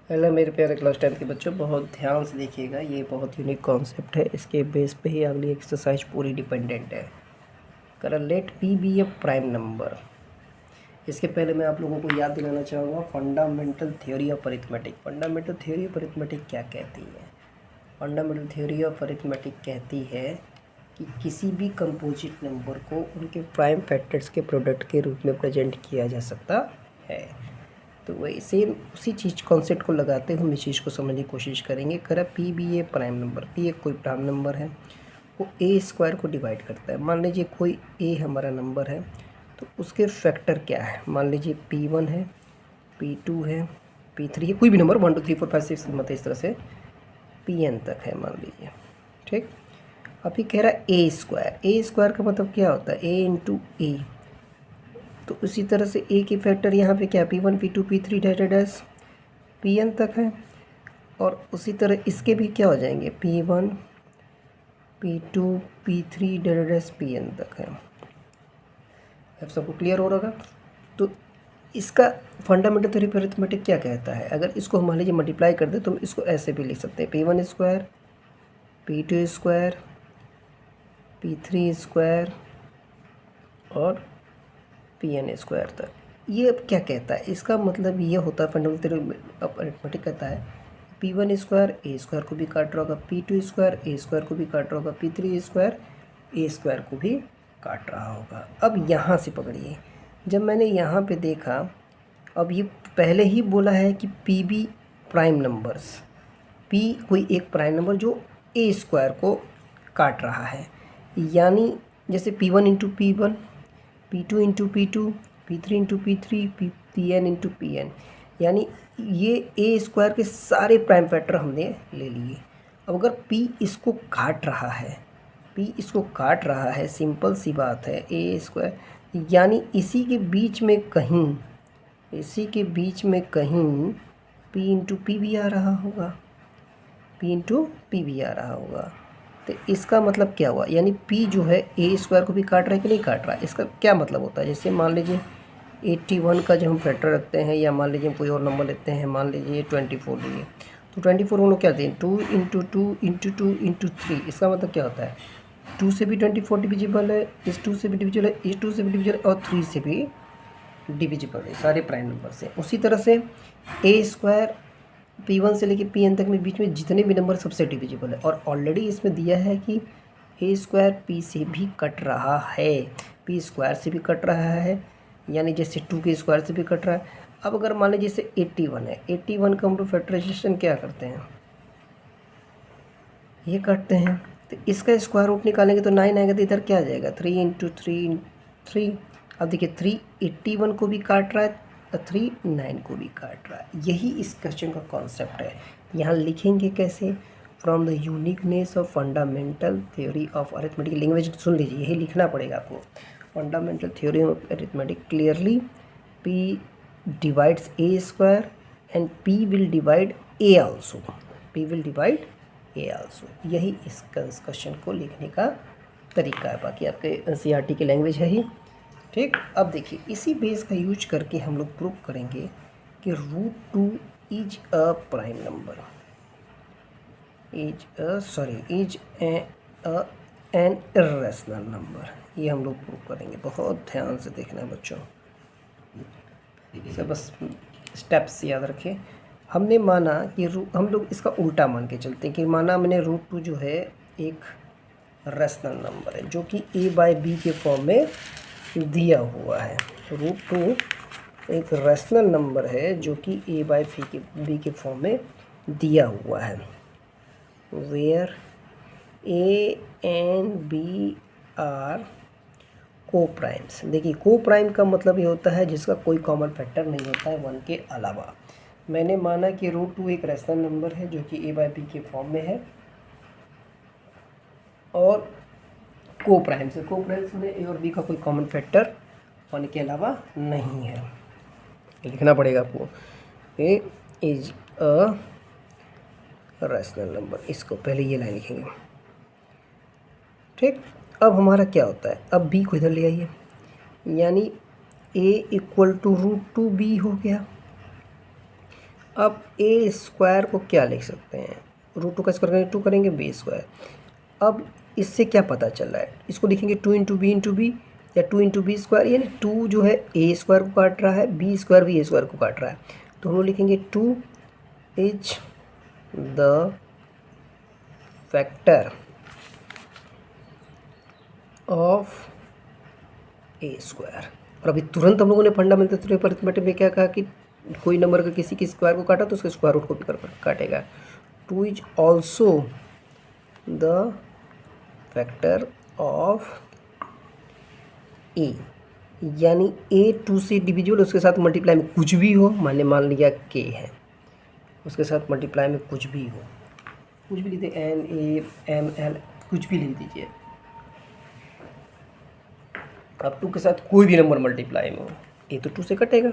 Hello मेरे प्यारे class 10 के बच्चों, बहुत ध्यान से देखिएगा। ये बहुत यूनिक कॉन्सेप्ट है। इसके बेस पे ही अगली एक्सरसाइज पूरी डिपेंडेंट है। कर लेट पी बी ए प्राइम नंबर। इसके पहले मैं आप लोगों को याद दिलाना चाहूँगा fundamental theory of arithmetic. Fundamental theory of arithmetic क्या कहती है? फंडामेंटल थ्योरी ऑफ अरिथमेटिक कहती है कि किसी भी कंपोजिट नंबर को उनके प्राइम फैक्टर्स के प्रोडक्ट के रूप में प्रेजेंट किया जा सकता है। तो वही सेम उसी चीज़ कॉन्सेप्ट को लगाते हुए हम इस चीज़ को समझने की कोशिश करेंगे। करा पी बी ए प्राइम नंबर, पी एक कोई प्राइम नंबर है, वो ए स्क्वायर को डिवाइड करता है। मान लीजिए कोई ए हमारा नंबर है, तो उसके फैक्टर क्या है? मान लीजिए P1 है, P2 है, P3 है, कोई भी नंबर 1 2 3 4 5 6 मतलब इस तरह से Pn तक है मान लीजिए। ठीक, अभी कह रहा है ए स्क्वायर। ए स्क्वायर का मतलब क्या होता है? ए इंटू ए। तो उसी तरह से ए की फैक्टर यहाँ पे क्या? P1 P2 P3 dash Pn तक है। और उसी तरह इसके भी क्या हो जाएंगे? P1 P2 P3 dash Pn तक है। अब सबको क्लियर हो रहा होगा? तो इसका फंडामेंटल थ्योरी ऑफ अरिथमेटिक क्या कहता है? अगर इसको हम मान लीजिए मल्टीप्लाई कर दें तो हम इसको ऐसे भी लिख सकते हैं, P1 square P2 square P3 square और Pn स्क्वायर तक। ये अब क्या कहता है? इसका मतलब ये होता है, फंडामेंटल थ्योरी ऑफ अरिथमेटिक कहता है P1 स्क्वायर ए स्क्वायर को भी काट रहा होगा, P2 स्क्वायर ए स्क्वायर को भी काट रहा होगा, P3 स्क्वायर ए स्क्वायर को भी काट रहा होगा। अब यहाँ से पकड़िए, जब मैंने यहाँ पे देखा, अब ये पहले ही बोला है कि p b prime numbers, p कोई एक प्राइम नंबर जो ए स्क्वायर को काट रहा है, यानी जैसे P1 into P1, P2 into P2, P3 into P3, Pn into Pn, यानी ये ए स्क्वायर के सारे प्राइम फैक्टर हमने ले लिए। अब अगर P इसको काट रहा है, P इसको काट रहा है, सिंपल सी बात है, ए स्क्वायर, यानी इसी के बीच में कहीं, इसी के बीच में कहीं P इंटू पी भी आ रहा होगा, P इंटू पी भी आ रहा होगा। तो इसका मतलब क्या हुआ? यानी P जो है ए स्क्वायर को भी काट रहा है कि नहीं काट रहा है? इसका क्या मतलब होता है? जैसे मान लीजिए 81 का जब हम फैक्टर रखते हैं, या मान लीजिए कोई और नंबर लेते हैं, मान लीजिए 24 लिए, तो 24 हम लोग क्या दें? 2 इंटू 2 इंटू 2 इंटू 3। इसका मतलब क्या होता है? 2 से भी 24 डिविजिबल है, इस 2 से भी डिविजिबल है, इस 2 से भी डिविजिबल है, और 3 से भी डिविजिबल है, सारे प्राइम नंबर से। उसी तरह से ए स्क्वायर P1 से लेकर Pn तक में बीच में जितने भी नंबर सबसे डिविजिबल है। और ऑलरेडी इसमें दिया है कि ए स्क्वायर P से भी कट रहा है, P स्क्वायर से भी कट रहा है, यानी जैसे 2 के स्क्वायर से भी कट रहा है। अब अगर मान लीजिए जैसे 81 है, 81 का हम लोग फैक्टराइजेशन क्या करते हैं? ये काटते हैं, तो इसका स्क्वायर रूट निकालेंगे तो 9 आएगा, तो इधर क्या आ जाएगा? 3 इंटू 3 3। अब देखिए 3 81 को भी काट रहा है, 3 9 को भी काट रहा है। यही इस क्वेश्चन का कॉन्सेप्ट है। यहाँ लिखेंगे कैसे? From the uniqueness of fundamental theory of arithmetic. Language सुन लीजिए, यही लिखना पड़ेगा आपको। Fundamental theory of arithmetic clearly P divides a square and P will divide a also, P will divide a also. यही इस क्वेश्चन को लिखने का तरीका है। बाकी आपके एनसीईआरटी की लैंग्वेज है ही। ठीक, अब देखिए इसी बेस का यूज करके हम लोग प्रूव करेंगे कि √2 is a prime number, is an irrational number. ये हम लोग प्रूव करेंगे। बहुत ध्यान से देखना है बच्चों, बस स्टेप्स याद रखें। हमने माना कि हम लोग इसका उल्टा मान के चलते हैं कि माना मैंने √2 जो है एक रैशनल नंबर है जो कि a/b के फॉर्म में दिया हुआ है। √2 एक रैशनल नंबर है जो कि a/b के फॉर्म में दिया हुआ है, where a and b are coprimes. देखिए को प्राइम का मतलब ये होता है जिसका कोई कॉमन फैक्टर नहीं होता है 1 के अलावा। मैंने माना कि √2 एक रैशनल नंबर है जो कि a/b के फॉर्म में है, और को प्राइम्स है। को प्राइम्स में a और b का कोई कॉमन फैक्टर 1 के अलावा नहीं है। लिखना पड़ेगा आपको, a is a rational number. इसको पहले ये लाइन लिखेंगे। ठीक, अब हमारा क्या होता है? अब b को इधर ले आइए, यानी a इक्वल टू √2b हो गया। अब ए स्क्वायर को क्या लिख सकते हैं, √2 का स्क्वायर करेंगे 2 करेंगे बी स्क्वायर। अब इससे क्या पता चल रहा है, इसको लिखेंगे 2 इंटू बी या 2 इंटू बी स्क्वायर, यानी 2 जो है ए स्क्वायर को काट रहा है, बी स्क्वायर भी ए स्क्वायर को काट रहा है, तो हम लोग लिखेंगे 2 is the factor of A square. और अभी तुरंत हम लोगों ने फंडामेंटल थ्योरी ऑफ अरिथमेटिक में क्या कहा कि कोई नंबर का किसी की स्क्वायर को काटा तो उसके स्क्वायर रूट को भी काटेगा। 2 is also the factor of a, यानी ए 2 से डिविजिबल, उसके साथ मल्टीप्लाई में कुछ भी हो, मान लिया के है, उसके साथ मल्टीप्लाई में कुछ भी हो, कुछ भी लिख दीजिए, एन ए एम एल कुछ भी लिख दीजिए। अब 2 के साथ कोई भी नंबर मल्टीप्लाई में हो, ए तो 2 से कटेगा।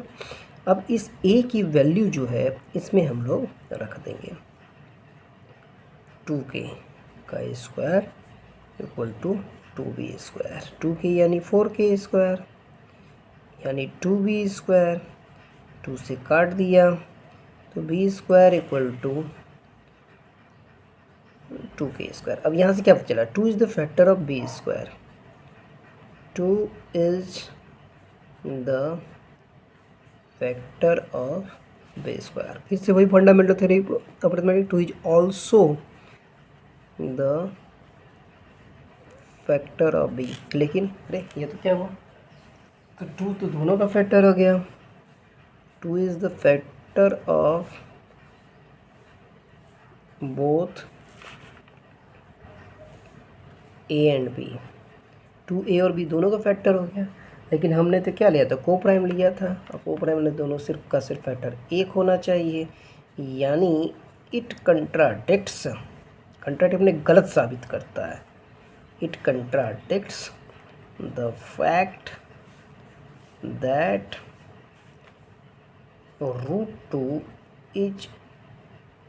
अब इस ए की वैल्यू जो है इसमें हम लोग रख देंगे 2k का square equal to 2b square, 2k यानी 4k स्क्वायर, यानी 2b स्क्वायर, 2 से काट दिया तो b square equal to 2k square. अब यहाँ से क्या पता चला, 2 is the factor of b square, 2 is the factor of b square. फिर से वही fundamental theory of arithmetic, 2 is also the factor of b, लेकिन अरे ये तो क्या हुआ, तो 2 तो दोनों का फैक्टर हो गया, 2 is the factor of both a and b, 2a और b दोनों का फैक्टर हो गया, लेकिन हमने तो क्या लिया था, को प्राइम लिया था, और को प्राइम ने दोनों सिर्फ का सिर्फ फैक्टर 1 होना चाहिए, यानी इट कंट्राडिक्ट्स, कंट्राडिक्ट ने गलत साबित करता है, it contradicts the fact that √2 is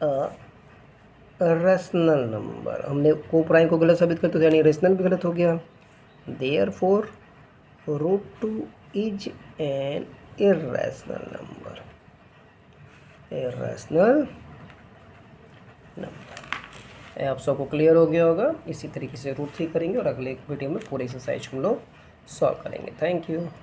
a rational number. हमने को प्राइम को गलत साबित करते, यानी रैशनल भी गलत हो गया, therefore √2 is an irrational number, irrational number. आप सबको क्लियर हो गया होगा। इसी तरीके से √3 करेंगे और अगले वीडियो में पूरे एक्सरसाइज हम लोग सॉल्व करेंगे। Thank you.